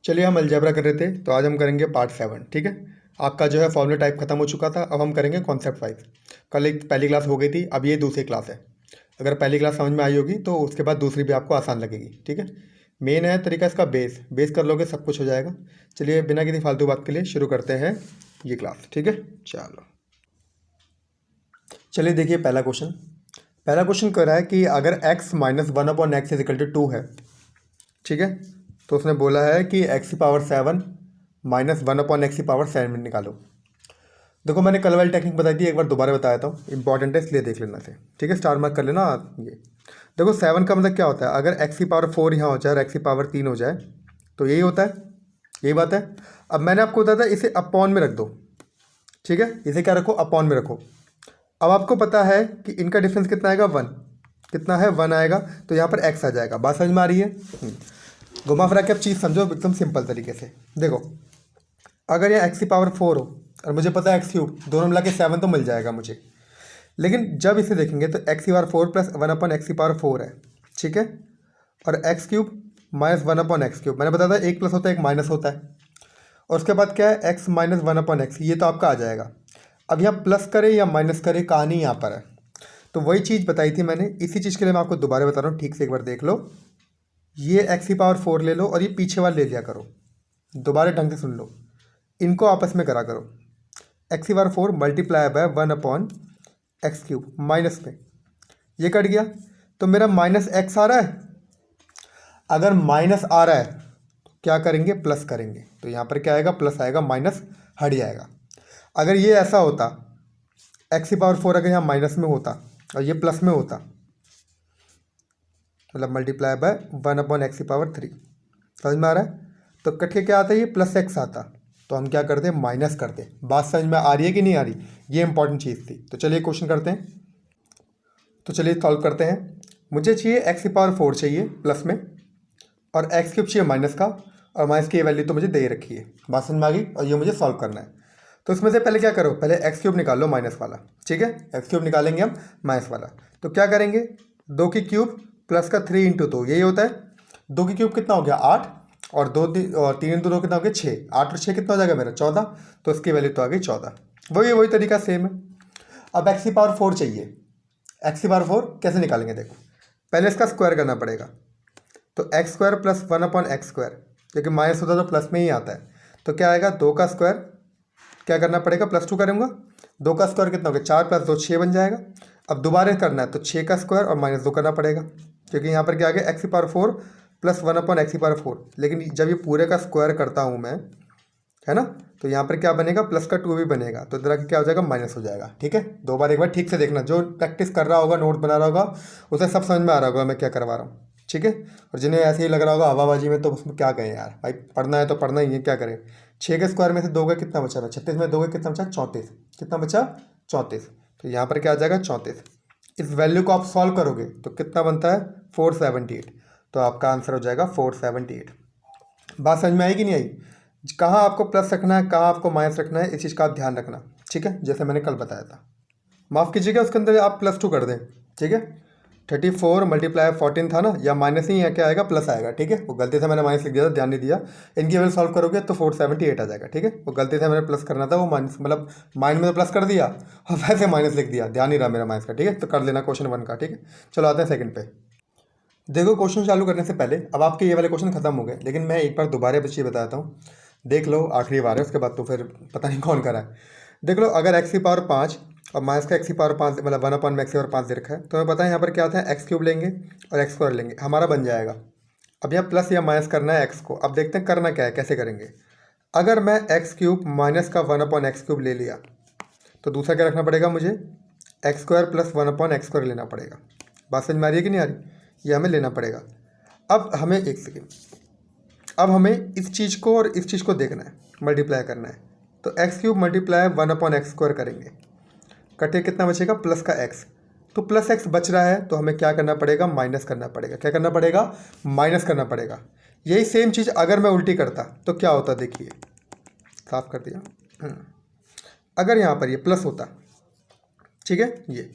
चलिए हम अलजेब्रा कर रहे थे, तो आज हम करेंगे पार्ट 7। ठीक है, आपका जो है फॉर्मूला टाइप खत्म हो चुका था, अब हम करेंगे कॉन्सेप्ट वाइज। कल एक पहली क्लास हो गई थी, अब ये दूसरी क्लास है। अगर पहली क्लास समझ में आई होगी तो उसके बाद दूसरी भी आपको आसान लगेगी। ठीक है, मेन है तरीका इसका बेस बेस कर लोगे सब कुछ हो जाएगा। चलिए बिना किसी फालतू बात के लिए शुरू करते हैं ये क्लास। ठीक है, चलो चलिए देखिए पहला क्वेश्चन कह रहा है कि अगर x minus one upon x is equal to 2 है। ठीक है, तो उसने बोला है कि एक्स की power 7 minus one upon x की पावर 7 निकालो। देखो मैंने कल वाली टेक्निक बताई थी, एक बार दोबारा बताया था, इंपॉर्टेंट है इसलिए देख लेना से। ठीक है, स्टार मार्क कर लेना ये। देखो 7 का मतलब क्या होता है, अगर एक्स की पावर 4 यहाँ हो जाए और एक्स की पावर 3 हो जाए तो यही होता है, यही बात है। अब मैंने आपको बताया था इसे अपॉन में रख दो। ठीक है, इसे क्या रखो, अपॉन में रखो। अब आपको पता है कि इनका डिफरेंस कितना आएगा, 1। कितना है, 1 आएगा, तो यहाँ पर x आ जाएगा। बात समझ में आ रही है? घुमा फिरा के अब चीज़ समझो एकदम सिंपल तरीके से। देखो अगर यहाँ x की पावर 4 हो और मुझे पता है x क्यूब, दोनों मिला के 7 तो मिल जाएगा मुझे। लेकिन जब इसे देखेंगे तो x की पावर 4 प्लस 1 अपॉन एक्स की पावर 4 है। ठीक है, और x cube minus 1 upon x cube, मैंने बताया था एक प्लस होता है एक माइनस होता है। और उसके बाद क्या है, x माइनस 1 अपॉन एक्स, ये तो आपका आ जाएगा। अब यहाँ प्लस करे या माइनस करे, कहानी यहाँ पर है। तो वही चीज़ बताई थी मैंने, इसी चीज़ के लिए मैं आपको दोबारा बता रहा हूँ, ठीक से एक बार देख लो। ये एक्स की पावर 4 ले लो और ये पीछे वाले ले लिया करो। दोबारा ढंग से सुन लो, इनको आपस में करा करो। एक्स की power 4 multiply by 1 upon x cube minus में, ये कट गया तो मेरा माइनस एक्स आ रहा है। अगर माइनस आ रहा है तो क्या करेंगे, प्लस करेंगे, तो यहाँ पर क्या आएगा, प्लस आएगा, माइनस हट जाएगा। अगर ये ऐसा होता, एक्स की पावर 4 अगर यहाँ माइनस में होता और ये प्लस में होता, मतलब मल्टीप्लाई बाय 1 अपॉन एक्स की पावर 3, समझ में आ रहा है? तो कट के क्या आता है, ये प्लस एक्स आता, तो हम क्या करते हैं, माइनस करते। बात समझ में आ रही है कि नहीं आ रही, ये इंपॉर्टेंट चीज़ थी। तो चलिए क्वेश्चन करते हैं, तो चलिए सॉल्व करते हैं। मुझे चाहिए एक्स की पावर 4 चाहिए प्लस में, और एक्स क्यूब चाहिए माइनस का, और माइनस की वैल्यू तो मुझे दे ही रखी है। बात समझ में आ गई, और ये मुझे सॉल्व करना है। तो इसमें से पहले क्या करो, पहले एक्स क्यूब निकाल लो माइनस वाला। ठीक है, एक्स क्यूब निकालेंगे हम माइनस वाला, तो क्या करेंगे, 2 की क्यूब प्लस का 3 इंटू 2, यही होता है। 2 की क्यूब कितना हो गया, 8, और 3 इंटू 2 कितना हो गया, 6। 8 और 6 कितना हो जाएगा मेरा, 14। तो इसकी वैल्यू तो आ गई 14। वही तरीका सेम है। अब एक्स की पावर 4 चाहिए। एक्स की पावर 4 कैसे निकालेंगे, देखो पहले इसका स्क्वायर करना पड़ेगा। तो x square plus 1 upon x square, क्योंकि माइनस होता है तो प्लस में ही आता है। तो क्या आएगा, 2 का स्क्वायर क्या करना पड़ेगा, +2 करूँगा। 2 का स्क्वायर कितना हो गया, 4 + 2 6 बन जाएगा। अब दोबारा करना है तो 6 का स्क्वायर और -2 करना पड़ेगा, क्योंकि यहाँ पर क्या आ गया, एक्स की पावर 4 प्लस 1 अपॉन एक्स की पावर 4। लेकिन जब ये पूरे का स्क्वायर करता हूँ मैं, है ना, तो यहाँ पर क्या बनेगा, प्लस का 2 भी बनेगा, तो इधर क्या हो जाएगा, माइनस हो जाएगा। ठीक है, दो बार एक बार ठीक से देखना, जो प्रैक्टिस कर रहा होगा, नोट बना रहा होगा, उसे सब समझ में आ रहा होगा मैं क्या करवा रहा हूँ। ठीक है, और जिन्हें ऐसे ही लग रहा होगा हवाबाजी में, तो उसमें क्या कहें यार, भाई पढ़ना है तो पढ़ना ही है, क्या करें। 6 के स्क्वायर में से 2 का कितना बचा, 36 में 2 का कितना बचा, 34। कितना बचा, 34। तो यहाँ पर क्या आ जाएगा, 34। इस वैल्यू को आप सॉल्व करोगे तो कितना बनता है, 478। तो आपका आंसर हो जाएगा 478। बात समझ में आई कि नहीं आई? कहाँ आपको प्लस रखना है, कहाँ आपको माइनस रखना है, इस चीज़ का आप ध्यान रखना। ठीक है, जैसे मैंने कल बताया था। माफ़ कीजिएगा, उसके अंदर आप +2 कर दें। ठीक है, 34 मल्टीप्लाई 14 था ना, या माइनस ही, या क्या आएगा, प्लस आएगा। ठीक है, वो गलती से मैंने माइनस लिख दिया था, ध्यान नहीं दिया। इनकी वैल्यू सॉल्व करोगे तो 478 आ जाएगा। ठीक है, वो गलती से मैंने प्लस करना था, वो माइनस, मतलब माइंड में तो प्लस कर दिया और वैसे माइनस लिख दिया, ध्यान नहीं रहा मेरा माइनस का। ठीक है, तो कर लेना क्वेश्चन 1 का। ठीक है, चलो आते हैं सेकंड पे। देखो क्वेश्चन चालू करने से पहले, अब आपके ये वाले क्वेश्चन खत्म हो गए, लेकिन मैं एक बार दोबारा बच्चे बताता हूँ, देख लो, आखिरी बार है, उसके बाद तो फिर पता नहीं कौन करा है। देख लो, अगर एक्स की पावर 5 और माइनस का एक्स की पावर 5, मतलब 1 अपॉन एक्स की पावर 5 दे रखा है, तो हमें पता है यहाँ पर क्या आता है, एक्स क्यूब लेंगे और एक्स स्क्वायर लेंगे, हमारा बन जाएगा। अब यहाँ प्लस या माइनस करना है एक्स को। अब देखते हैं करना क्या है, कैसे करेंगे। अगर मैं एक्स क्यूब माइनस का 1 अपॉन एक्स क्यूब ले लिया, तो दूसरा क्या रखना पड़ेगा मुझे, x square plus 1 upon x square लेना पड़ेगा। बात समझ में आ रही है कि नहीं आ रही, ये हमें लेना पड़ेगा। अब हमें एक सेकेंड, अब हमें इस चीज़ को और इस चीज़ को देखना है, मल्टीप्लाई करना है। तो x cube multiply 1 upon x square करेंगे, कटे कितना बचेगा, प्लस का एक्स। तो प्लस एक्स बच रहा है, तो हमें क्या करना पड़ेगा, माइनस करना पड़ेगा। क्या करना पड़ेगा, माइनस करना पड़ेगा। यही सेम चीज़ अगर मैं उल्टी करता तो क्या होता, देखिए, साफ कर दिया। अगर यहाँ पर ये प्लस होता, ठीक है, ये,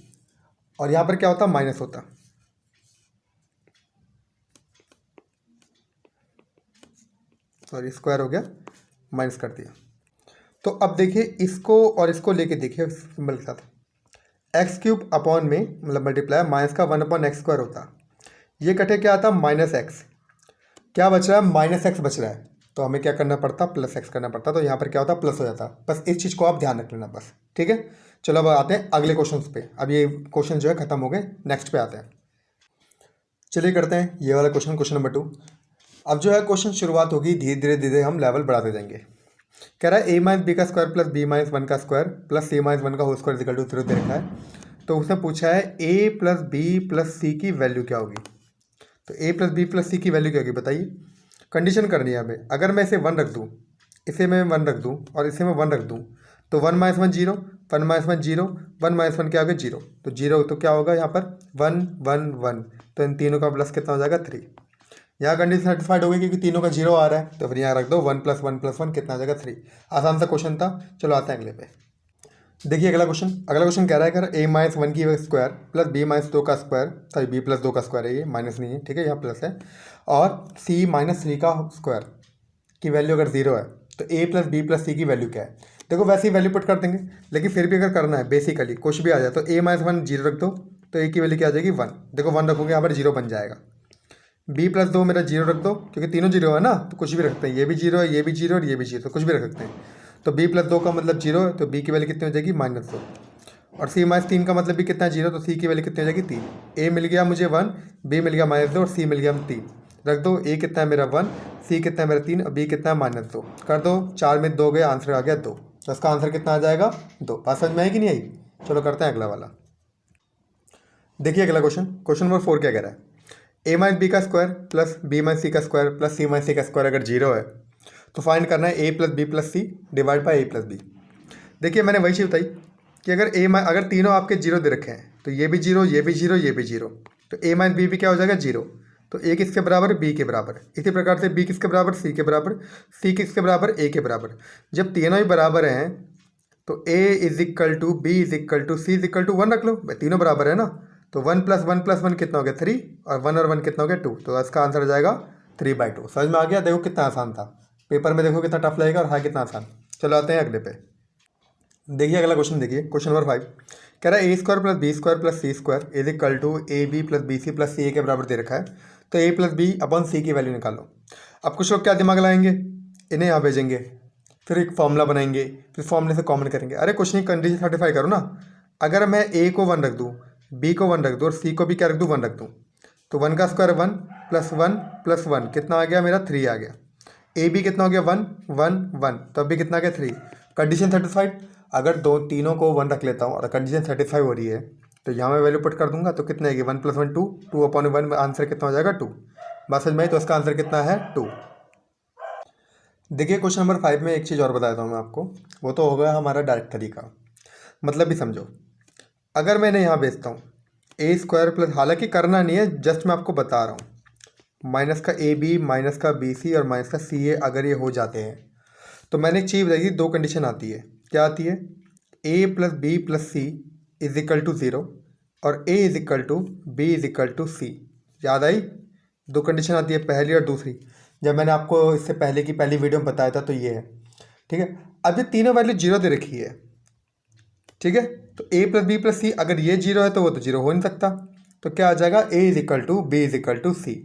और यहाँ पर क्या होता, माइनस होता। सॉरी स्क्वायर हो गया, माइनस कर दिया। तो अब देखिए इसको और इसको लेके देखिए सिंबल के साथ, एक्स क्यूब अपॉन में मतलब मल्टीप्लाई माइनस का 1/x² होता, ये कटे क्या आता माइनस एक्स, क्या बच रहा है माइनस एक्स बच रहा है, तो हमें क्या करना पड़ता प्लस एक्स करना पड़ता, तो यहाँ पर क्या होता प्लस हो जाता। बस इस चीज़ को आप ध्यान रख लेना बस, ठीक है। चलो अब आते हैं अगले क्वेश्चन पे। अब ये क्वेश्चन जो है खत्म हो गए, नेक्स्ट पे आते हैं। चलिए करते हैं ये वाला क्वेश्चन, क्वेश्चन नंबर 2। अब जो है क्वेश्चन शुरुआत होगी धीरे धीरे हम लेवल बढ़ाते जाएंगे। कह रहा है a-b² प्लस b-1 का स्क्वायर प्लस c-1 का होल स्क्वायर इक्वल टू 0 दे रखा है। तो उसने पूछा है a plus b plus c की वैल्यू क्या होगी। तो a plus b plus c की वैल्यू क्या होगी बताइए। कंडीशन करनी है हमें, अगर मैं इसे 1 रख दूँ, इसे मैं 1 रख दूँ और इसे मैं 1 रख दूँ, तो 1 - 1 0, 1 - 1 0, 1 - 1 क्या हो गया 0, तो 0 तो क्या होगा यहाँ पर 1 1 1, तो इन तीनों का प्लस कितना हो जाएगा 3। यहाँ कंडीशन सेटिस्फाइड हो गई क्योंकि तीनों का 0 आ रहा है, तो फिर यहाँ रख दो 1 + 1 + 1 कितना आ जाएगा 3। आसान सा क्वेश्चन था। चलो आते हैं अगले पे। देखिए अगला क्वेश्चन कह रहा है अगर a-1 की स्क्वायर प्लस b-2 का स्क्वायर, सॉरी b + 2 का स्क्वायर है, ये माइनस नहीं है, ठीक है, यहाँ प्लस है, और c-3 का स्क्वायर की वैल्यू अगर 0 है, तो a plus b plus c की वैल्यू क्या है। देखो वैसे ही वैल्यू पुट कर देंगे, लेकिन फिर भी अगर करना है बेसिकली कुछ भी आ जाए तो a-1 0 रख दो, तो a की वैल्यू क्या आ जाएगी 1। देखो 1 रखोगे यहाँ पर 0 बन जाएगा। b + 2 मेरा 0 रख दो, क्योंकि तीनों 0 है ना, तो कुछ भी रखते हैं, ये भी 0 है, ये भी 0 और ये भी 0, तो कुछ भी रख सकते हैं। तो b + 2 का मतलब 0 है, तो b की वैल्यू कितनी हो जाएगी -2, और c-3 का मतलब भी कितना है 0, तो c की वैल्यू कितनी हो जाएगी 3। a मिल गया मुझे 1, b मिल गया -2 और c मिल गया 3। रख दो, a कितना है मेरा 1, c कितना है मेरा 3 और b कितना है -2, कर दो, 4 में 2 गए, आंसर आ गया 2। तो इसका आंसर कितना आ जाएगा 2। बात समझ में आई कि नहीं आई। चलो करते हैं अगला वाला। देखिए अगला क्वेश्चन नंबर 4 क्या कह रहा है, a - b का स्क्वायर प्लस b - c का स्क्वायर प्लस c - c का स्क्वायर अगर 0 है, तो फाइंड करना है a + b + c divide by a + b। देखिए मैंने वही चीज़ बताई कि अगर तीनों आपके 0 दे रखे हैं, तो ये भी 0, ये भी 0, ये भी 0, तो a - b भी क्या हो जाएगा 0, तो a किसके बराबर b के बराबर। इसी प्रकार से b किसके बराबर c के बराबर, c किसके बराबर a के बराबर। जब तीनों ही बराबर हैं तो a = b = c = 1 रख लो, तीनों बराबर है ना, तो 1 + 1 + 1 कितना हो गया 3, और 1 और 1 कितना हो गया 2, तो इसका आंसर हो जाएगा 3/2। समझ में आ गया। देखो कितना आसान था, पेपर में देखो कितना टफ लगेगा और हाँ कितना आसान। चलो आते हैं अगले पे। देखिए अगला क्वेश्चन, देखिए क्वेश्चन नंबर 5 कह रहा है a² + b² + c² = ab + bc + ca के बराबर दे रखा है, तो a + b/c की वैल्यू निकालो। अब कुछ लोग क्या दिमाग लाएंगे, इन्हें यहाँ भेजेंगे, फिर एक फॉर्मूला बनाएंगे, फिर फॉर्मूले से कॉमन करेंगे। अरे कुछ नहीं, कंडीशन सर्टिफाई करो ना। अगर मैं a को 1 रख दूँ, b को 1 रख दूँ और c को भी क्या रख दूँ 1 रख दूँ, तो 1 का स्क्वायर 1 + 1 + 1 कितना आ गया मेरा 3 आ गया। ए बी कितना हो गया 1 1 1, तो अभी कितना आ गया 3। Condition satisfied. अगर तीनों को 1 रख लेता हूँ और कंडीशन सेटिस्फाई हो रही है, तो यहाँ मैं वैल्यू पुट कर दूंगा, तो कितना आएगी 1 + 1 2, 2/1, आंसर कितना हो जाएगा 2। बात समझ में आई। तो इसका आंसर कितना है 2। देखिए क्वेश्चन नंबर 5 में एक चीज़ और बताता हूँ मैं आपको, वो तो होगा हमारा डायरेक्ट तरीका, मतलब भी समझो। अगर मैंने यहाँ भेजता हूँ a² प्लस, हालांकि करना नहीं है, जस्ट मैं आपको बता रहा हूँ, माइनस का ab माइनस का bc और माइनस का ca अगर ये हो जाते हैं, तो मैंने एक चीज़ बताई, 2 कंडीशन आती है। क्या आती है, a + b + c = 0 और a = b = c। याद आई, 2 कंडीशन आती है, पहली और दूसरी। जब मैंने आपको इससे पहले की पहली वीडियो में बताया था तो ये है, ठीक है। अब ये तीनों वैल्यू 0 दे रखी है, ठीक है, तो a + b + c अगर ये 0 है तो वो तो 0 हो नहीं सकता, तो क्या आ जाएगा a = b = c।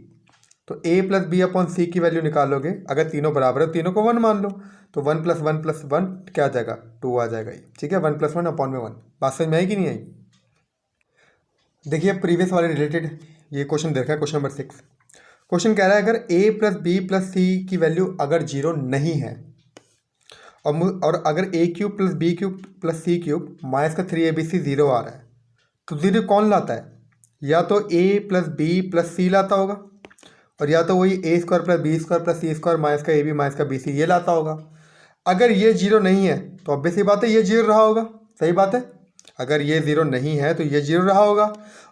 तो a + b/c की वैल्यू निकालोगे, अगर तीनों बराबर है तीनों को 1 मान लो, तो 1 + 1 + 1 क्या आ जाएगा 2 आ जाएगा ये, ठीक है, 1 + 1/1। बात समझ में आई कि नहीं आई। देखिए प्रीवियस वाले रिलेटेड ये क्वेश्चन देखा है, क्वेश्चन नंबर 6। क्वेश्चन कह रहा है अगर a + b + c की वैल्यू अगर 0 नहीं है, और अगर a³ + b³ + c³ माइनस का 3abc 0 आ रहा है, तो 0 कौन लाता है, या तो a + b + c लाता होगा, और या तो वही a² + b² + c² माइनस का ab माइनस का bc ये लाता होगा। अगर ये 0 नहीं है तो ऑब्वियस सी बात है ये 0 रहा होगा, सही बात है। अगर ये 0 नहीं है तो ये 0 रहा होगा,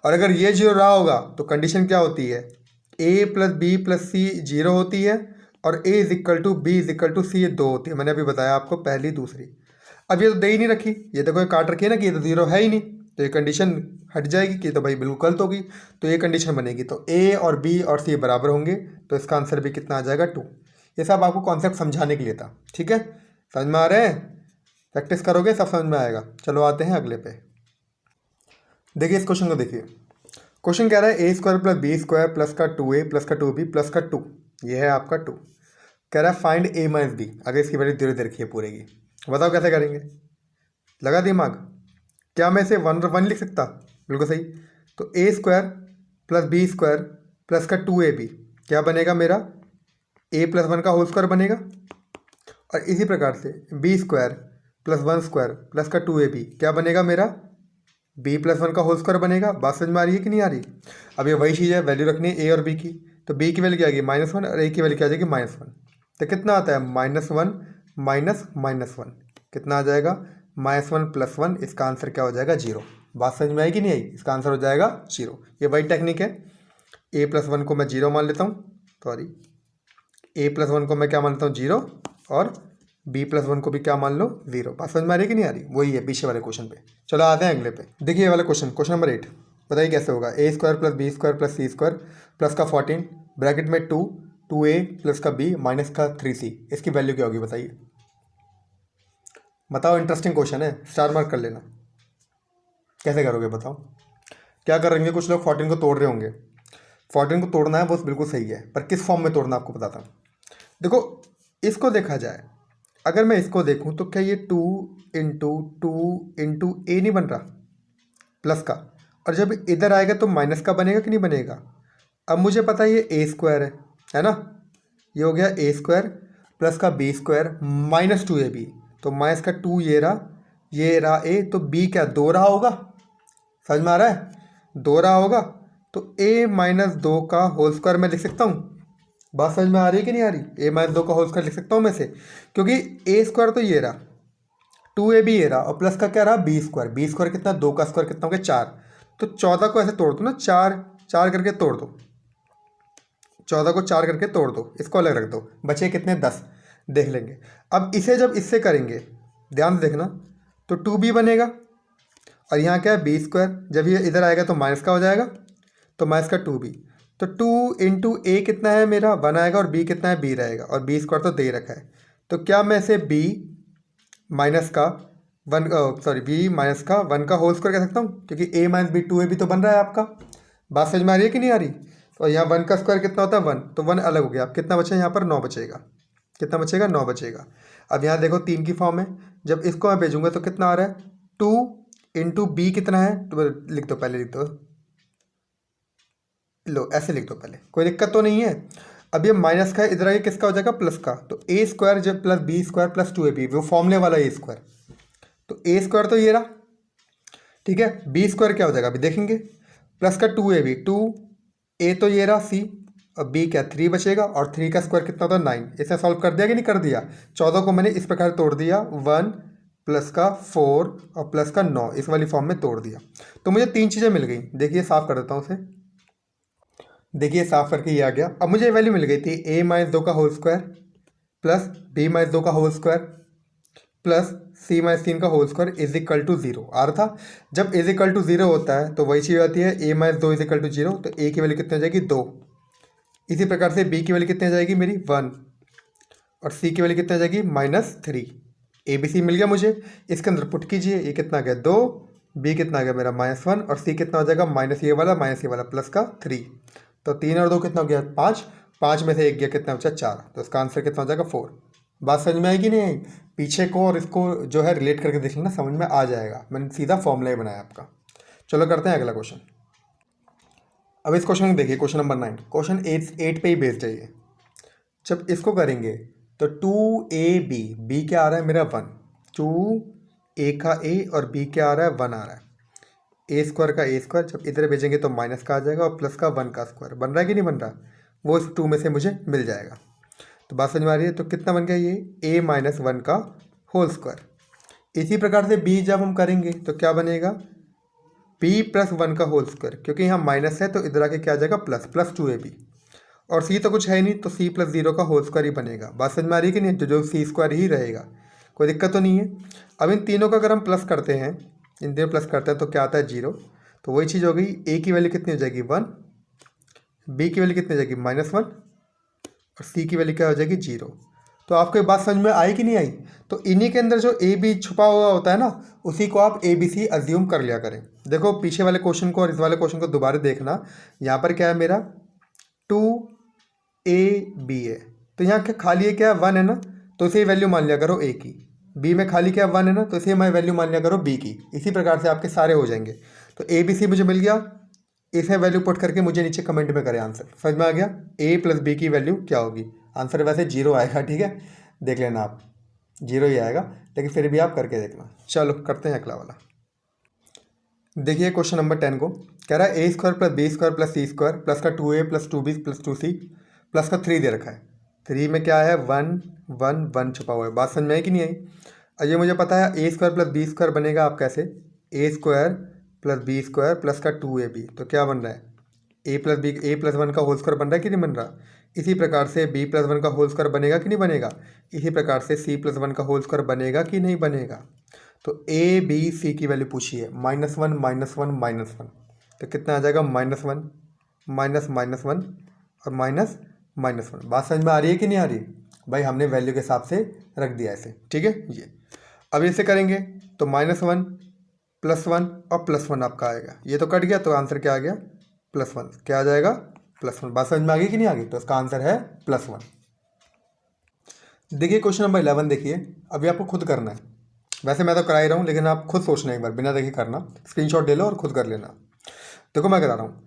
और अगर ये 0 रहा होगा तो कंडीशन क्या होती है, a + b + c 0 होती है, और a = b = c ये 2 होती है। मैंने अभी बताया आपको पहली दूसरी। अब ये तो दे ही नहीं रखी, ये देखो ये काट रखी है ना कि ये तो 0 है ही नहीं, तो ये कंडीशन हट जाएगी कि तो भाई बिल्कुल गलत होगी। तो ये कंडीशन बनेगी, तो a और b और c बराबर होंगे, तो इसका आंसर भी कितना आ जाएगा 2। ये सब आपको कॉन्सेप्ट समझाने के लिए था, ठीक है। समझ में आ रहे हैं, प्रैक्टिस करोगे सब समझ में आएगा। चलो आते हैं अगले पे। देखिए इस क्वेश्चन को देखिए, क्वेश्चन कह रहा है A square plus B square plus का 2a प्लस का 2b प्लस का 2, ये है आपका 2। कह रहा है फाइंड a माइनस बी। अगर इसकी वैल्यू धीरे धीरे रखिए पूरे की, बताओ कैसे करेंगे, लगा दिमाग। क्या मैं इसे 1 लिख सकता, बिल्कुल सही। तो A square plus B square plus का 2ab क्या बनेगा मेरा, a प्लस 1 का होल स्क्वायर बनेगा। और इसी प्रकार से B square plus 1 square plus का 2ab क्या बनेगा मेरा, b प्लस 1 का होल स्क्वायर बनेगा। बात समझ में आ रही है कि नहीं आ रही। अब ये वही चीज़ है, वैल्यू रखनी है a और b की। तो b की वैल्यू क्या आएगी -1 और a की वैल्यू क्या आ जाएगी -1। तो कितना आता है -1 -1, कितना आ जाएगा -1 + 1। इसका आंसर क्या हो जाएगा 0। बात समझ में आई कि नहीं आई, इसका आंसर हो जाएगा 0। ये वही टेक्निक है, a + 1 को मैं 0 मान लेता हूँ, सॉरी a + 1 को मैं क्या मान लेता हूँ 0, और b + 1 को भी क्या मान लो 0। बात समझ में आ रही है कि नहीं आ रही, वही है पीछे वाले क्वेश्चन पे। चलो आते हैं अगले पे। देखिए ये वाला क्वेश्चन नंबर 8, बताइए कैसे होगा। a square plus B square plus C square plus का 14 ब्रैकेट में 2a प्लस का b माइनस का 3c, इसकी वैल्यू क्या होगी बताइए। बताओ, इंटरेस्टिंग क्वेश्चन है, स्टार मार्क कर लेना। कैसे करोगे बताओ। क्या करेंगे, कुछ लोग 14 को तोड़ रहे होंगे। 14 को तोड़ना है वो बिल्कुल सही है, पर किस फॉर्म में तोड़ना आपको बताता हूँ। देखो इसको देखा जाए, अगर मैं इसको देखूं तो क्या ये 2 इंटू ए नहीं बन रहा प्लस का, और जब इधर आएगा तो माइनस का बनेगा कि नहीं बनेगा। अब मुझे पता है ये ए स्क्वायर है ना, ये हो गया ए स्क्वायर प्लस का बी स्क्वायर माइनस 2ab, तो माइनस का 2 ये रहा ए, तो बी क्या 2 रहा होगा, समझ में आ रहा है, 2 रहा होगा। तो a - 2 का होल स्क्वायर मैं लिख सकता हूँ। बात समझ में आ रही है कि नहीं आ रही, a - 2 का होल स्क्वायर लिख सकता हूँ मैं से, क्योंकि a स्क्वायर तो ये रहा, 2ab ये रहा, और प्लस का क्या रहा बी स्क्वायर कितना, 2 का स्क्वायर कितना हो गया 4। तो 14 को ऐसे तोड़ दो ना, 4 करके तोड़ दो, 14 को 4 करके तोड़ दो, इसको अलग रख दो, बचे कितने 10, देख लेंगे। अब इसे जब इससे करेंगे, ध्यान से देखना, तो 2b बनेगा, और यहाँ क्या है बी स्क्वायर, जब ये इधर आएगा तो माइनस का हो जाएगा, तो माइनस का 2b। तो 2 इंटू ए कितना है मेरा 1 आएगा, और b कितना है b रहेगा, और बी स्क्वायर तो दे रखा है। तो क्या मैं इसे b माइनस का 1 का होल स्क्वायर कह सकता हूँ, क्योंकि a - b 2ab तो बन रहा है आपका। बात समझ में आ रही है कि नहीं आ रही। तो यहाँ 1 का स्क्वायर कितना होता है 1, तो 1 अलग हो गया। अब कितना बचा यहाँ पर 9 बचेगा, कितना बचेगा 9 बचेगा। अब यहाँ देखो 3 की फॉर्म है, जब इसको मैं भेजूंगा तो कितना आ रहा है 2 इंटू बी कितना है, तो लिख दो, पहले लिख दो, लो ऐसे लिख दो पहले, कोई दिक्कत तो नहीं है। अब ये माइनस का इधर आगे किसका हो जाएगा प्लस का, तो ए स्क्वायर जब plus B square plus 2ab, वो फॉर्मूले वाला ए स्क्वायर, तो ए स्क्वायर तो ये रहा, ठीक है। बी स्क्वायर क्या हो जाएगा अभी देखेंगे, प्लस का 2ab, 2a तो ये रहा सी, और b क्या 3 बचेगा, और 3 का स्क्वायर कितना होता है 9। इसे सॉल्व कर दिया कि नहीं कर दिया। 14 को मैंने इस प्रकार तोड़ दिया, 1 प्लस का 4 और प्लस का 9, इस वाली फॉर्म में तोड़ दिया। तो मुझे 3 चीज़ें मिल गई। देखिए साफ कर देता हूँ उसे, देखिए साफ करके ये आ गया। अब मुझे वैल्यू मिल गई थी a - 2 का होल स्क्वायर प्लस b - 2 का होल स्क्वायर प्लस c - 3 का whole square is equal to 0 आ रहा था। जब इज इक्वल टू 0 होता है तो वही चीज़ आती है, a - 2 इज इक्वल टू 0, तो a की वैल्यू कितनी हो जाएगी 2। इसी प्रकार से b की वैल्यू कितनी आ जाएगी मेरी 1, और c की वैल्यू कितनी आ जाएगी -3। ABC मिल गया मुझे, इसके अंदर पुट कीजिए, ये कितना आ गया 2, b कितना आ गया मेरा -1, और c कितना हो जाएगा माइनस ये वाला प्लस का 3। तो 3 और 2 कितना हो गया 5, 5 में से 1 गया कितना बचा 4, तो इसका आंसर कितना हो जाएगा 4। बात समझ में आएगी नहीं आई, पीछे को और इसको जो है रिलेट करके देख लेना, समझ में आ जाएगा। मैंने सीधा फॉर्मूला ही बनाया आपका। चलो करते हैं अगला क्वेश्चन। अब इस क्वेश्चन को देखिए, क्वेश्चन नंबर 9, क्वेश्चन 8 पे ही बेस्ड है ये। जब इसको करेंगे तो 2ab, b क्या आ रहा है मेरा 1, 2a का a और b क्या आ रहा है 1 आ रहा है, ए स्क्वायर का ए स्क्वायर जब इधर भेजेंगे तो माइनस का आ जाएगा, और प्लस का 1 का स्क्वायर बन रहा है कि नहीं बन रहा, वो इस 2 में से मुझे मिल जाएगा। तो बात समझ में आ रही है। तो कितना बन गया ये a - 1 का होल स्क्वायर। इसी प्रकार से b जब हम करेंगे तो क्या बनेगा b + 1 का होल स्क्वायर, क्योंकि यहाँ माइनस है तो इधर आके क्या आ जाएगा प्लस 2ab, और c तो कुछ है नहीं तो c + 0 का होल स्क्वायर ही बनेगा। बात समझ में आ रही है कि नहीं, जो c स्क्वायर ही रहेगा, कोई दिक्कत तो नहीं है। अब इन तीनों का अगर हम प्लस करते हैं, इन तीनों प्लस करते हैं तो क्या आता है 0, तो वही चीज़ हो गई। a की वैल्यू कितनी हो जाएगी 1, b की वैल्यू कितनी हो जाएगी -1, और सी की वैल्यू क्या हो जाएगी 0। तो आपको ये बात समझ में आई कि नहीं आई? तो इन्हीं के अंदर जो ए बी छुपा हुआ होता है ना, उसी को आप ए बी सी अज्यूम कर लिया करें। देखो पीछे वाले क्वेश्चन को और इस वाले क्वेश्चन को दोबारा देखना। यहाँ पर क्या है मेरा 2ab है, तो यहाँ क्या खाली है, क्या 1 है ना, तो इसे वैल्यू मान लिया करो a की। b में खाली क्या 1 है ना, तो इसे मैं वैल्यू मान लिया करो b की। इसी प्रकार से आपके सारे हो जाएंगे। तो a b c मुझे मिल गया, इसे वैल्यू पुट करके मुझे नीचे कमेंट में करें आंसर। समझ में आ गया? a प्लस बी की वैल्यू क्या होगी? आंसर वैसे 0 आएगा, ठीक है, देख लेना आप, 0 ही आएगा, लेकिन फिर भी आप करके देखना। चलो करते हैं अगला वाला। देखिए क्वेश्चन नंबर 10 को कह रहा है a² + b² + c² प्लस का 2a + 2b + 2c प्लस का 3 दे रखा है। 3 में क्या है 1 1 1 छुपा हुआ है। बात समझ में आई कि नहीं आई? और ये मुझे पता है a² + b² बनेगा आप कैसे, a² + b² प्लस का 2ab, तो क्या बन रहा है a+1 का होल स्क्वायर बन रहा है कि नहीं बन रहा? इसी प्रकार से b+1 का होल स्क्वायर बनेगा कि नहीं बनेगा? इसी प्रकार से c+1 का होल स्क्वायर बनेगा कि नहीं बनेगा? तो a b c की वैल्यू पूछी है, -1 -1 -1, तो कितना आ जाएगा -1 -1 और -1। बात समझ में आ रही है कि नहीं आ रही? भाई हमने वैल्यू के हिसाब से रख दिया ऐसे, ठीक है। ये अब इसे करेंगे तो -1 +1 और +1 आपका आएगा। ये तो कट गया, तो आंसर क्या आ गया +1। क्या आ जाएगा +1। बात समझ में आ गई कि नहीं आ गई? तो इसका आंसर है +1। देखिए क्वेश्चन नंबर 11 देखिए, अभी आपको खुद करना है। वैसे मैं तो करा ही रहा हूँ, लेकिन आप खुद सोचना एक बार, बिना देखे करना, स्क्रीनशॉट ले लो और खुद कर लेना। देखो मैं करा रहा हूँ,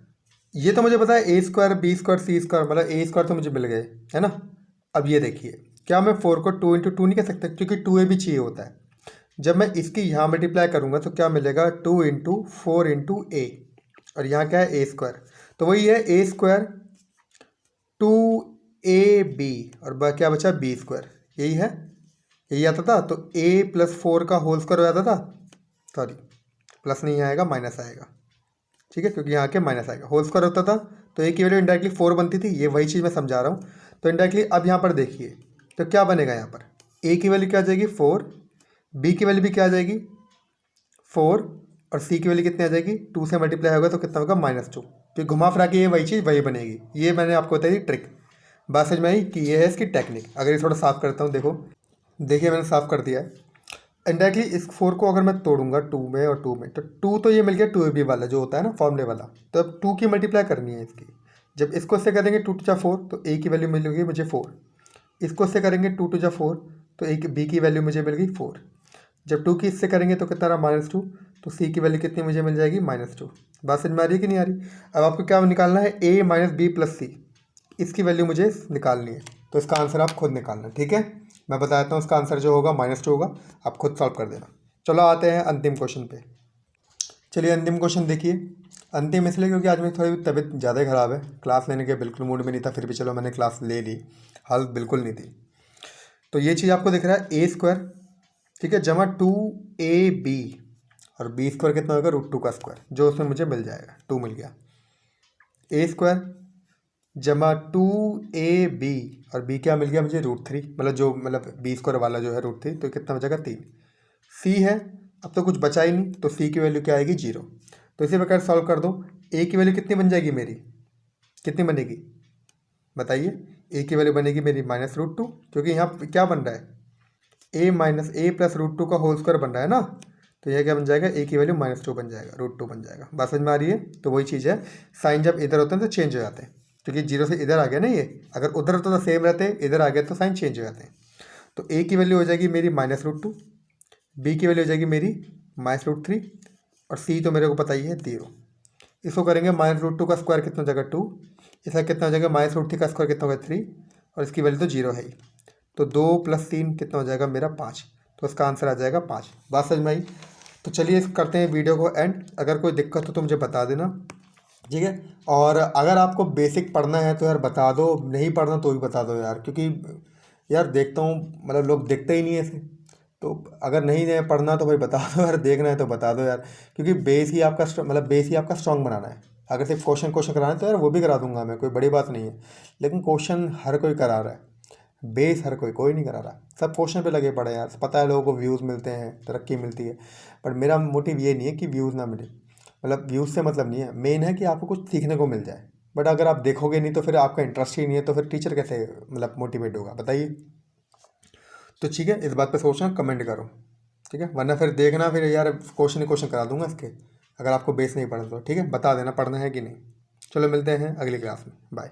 ये तो मुझे पता है a² b² c² मतलब a² तो मुझे मिल गए, है ना। अब ये देखिए, क्या मैं 4 को 2 × 2 नहीं कह सकता, क्योंकि 2a भी चाहिए होता है। जब मैं इसकी यहाँ मल्टीप्लाई करूँगा तो क्या मिलेगा 2 × 4 × a, और यहाँ क्या है a², तो वही है a² 2ab और क्या बचा b², यही है, यही आता था। तो a + 4 का होल स्क्वायर हो जाता था, सॉरी प्लस नहीं आएगा माइनस आएगा, ठीक है, क्योंकि यहाँ के माइनस आएगा, होल स्क्वायर होता था तो a की वैल्यू इंडायरेक्टली 4 बनती थी। ये वही चीज़ मैं समझा रहा हूँ। तो इंडायरेक्टली अब यहाँ पर देखिए, तो क्या बनेगा, यहाँ पर a की वैल्यू क्या आ जाएगी 4, b की वैल्यू भी क्या आ जाएगी 4, और c की वैल्यू कितनी आ जाएगी 2 से मल्टीप्लाई होगा तो कितना होगा -2। तो घुमा फिरा के ये वही चीज़ वही बनेगी। ये मैंने आपको बताई ट्रिक। बात समझ में आई कि ये है इसकी टेक्निक। अगर ये थोड़ा साफ करता हूँ, देखो देखिए मैंने साफ कर दिया है। इंडायरेक्टली इस 4 को अगर मैं तोड़ूंगा 2 में और 2 में, तो 2 तो ये मिल गया 2ab वाला जो होता है ना फॉर्मूले वाला, तो अब 2 की मल्टीप्लाई करनी है इसकी। जब इसको इससे करेंगे 2 × 4 तो a की वैल्यू मिलेगी मुझे 4। इसको इससे करेंगे 2 × 4 तो b की वैल्यू मुझे मिल गई 4। जब 2 की इससे करेंगे तो कितना रहा -2, तो c की वैल्यू कितनी मुझे मिल जाएगी -2। बात समझ में आ रही है कि नहीं आ रही? अब आपको क्या निकालना है a - b + c, इसकी वैल्यू मुझे निकालनी है। तो इसका आंसर आप खुद निकालना, ठीक है। मैं बता देता हूँ इसका आंसर जो होगा -2 होगा, आप खुद सॉल्व कर देना। चलो आते हैं अंतिम क्वेश्चन पे। चलिए अंतिम क्वेश्चन देखिए। अंतिम इसलिए क्योंकि आज मेरी थोड़ी तबीयत ज़्यादा ही ख़राब है, क्लास लेने के बिल्कुल मूड में नहीं था, फिर भी चलो मैंने क्लास ले ली, हालत बिल्कुल नहीं थी। तो ये चीज़ आपको दिख रहा है a², ठीक है, जमा 2ab और b² कितना होगा √2 का स्क्वायर, जो उसमें मुझे मिल जाएगा, 2 मिल गया। a² जमा 2ab और b क्या मिल गया मुझे √3, मतलब b² वाला जो है √3, तो कितना बचेगा 3। c है, अब तो कुछ बचा ही नहीं, तो c की वैल्यू क्या आएगी 0। तो इसी प्रकार सॉल्व कर दो। a की वैल्यू कितनी बन जाएगी मेरी, कितनी बनेगी बताइए? a की वैल्यू बनेगी मेरी -√2, क्योंकि यहाँ क्या बन रहा है a + √2 का होल स्क्वायर बन रहा है ना, तो यह क्या बन जाएगा a की वैल्यू -2 बन जाएगा, √2 बन जाएगा। बात समझ में आ रही है? तो वही चीज़ है, साइन जब इधर होते हैं तो चेंज हो जाते हैं, क्योंकि 0 से इधर आ गया ना, ये अगर उधर होता तो सेम रहते, इधर आ गया तो साइन चेंज हो जाते हैं। तो a की वैल्यू हो जाएगी मेरी -√2, b की वैल्यू हो जाएगी मेरी -√3, और c तो मेरे को पता ही है 0। इसको करेंगे -√2 का स्क्वायर कितना हो जाएगा 2, इसका कितना हो जाएगा -√3 का स्क्वायर कितना होगा 3, और इसकी वैल्यू तो 0 है ही, तो 2 + 3 कितना हो जाएगा मेरा 5, तो इसका आंसर आ जाएगा 5। बात समझ में आई? तो चलिए करते हैं वीडियो को एंड। अगर कोई दिक्कत हो तो मुझे बता देना, ठीक है। और अगर आपको बेसिक पढ़ना है तो यार बता दो, नहीं पढ़ना तो भी बता दो यार, क्योंकि यार देखता हूँ मतलब लोग देखते ही नहीं है ऐसे। तो अगर नहीं है पढ़ना तो भाई बता दो यार, देखना है तो बता दो यार, क्योंकि बेस ही आपका बेस ही आपका स्ट्रॉन्ग बनाना है। अगर सिर्फ क्वेश्चन कराना है तो यार वो भी करा दूंगा मैं, कोई बड़ी बात नहीं है, लेकिन क्वेश्चन हर कोई करा रहा है, बेस हर कोई नहीं करा रहा, सब क्वेश्चन पे लगे पड़े यार। पता है लोगों को व्यूज़ मिलते हैं, तरक्की मिलती है, पर मेरा मोटिव ये नहीं है कि व्यूज़ ना मिले, मतलब व्यूज़ से मतलब नहीं है, मेन है कि आपको कुछ सीखने को मिल जाए, बट अगर आप देखोगे नहीं तो फिर आपका इंटरेस्ट ही नहीं है, तो फिर टीचर कैसे मतलब मोटिवेट होगा, बताइए। तो ठीक है, इस बात पे सोचना, कमेंट करो, ठीक है। वरना फिर देखना, फिर यार क्वेश्चन करा दूंगा इसके, अगर आपको बेस नहीं पढ़ा तो ठीक है, बता देना पढ़ना है कि नहीं। चलो मिलते हैं अगली क्लास में, बाय।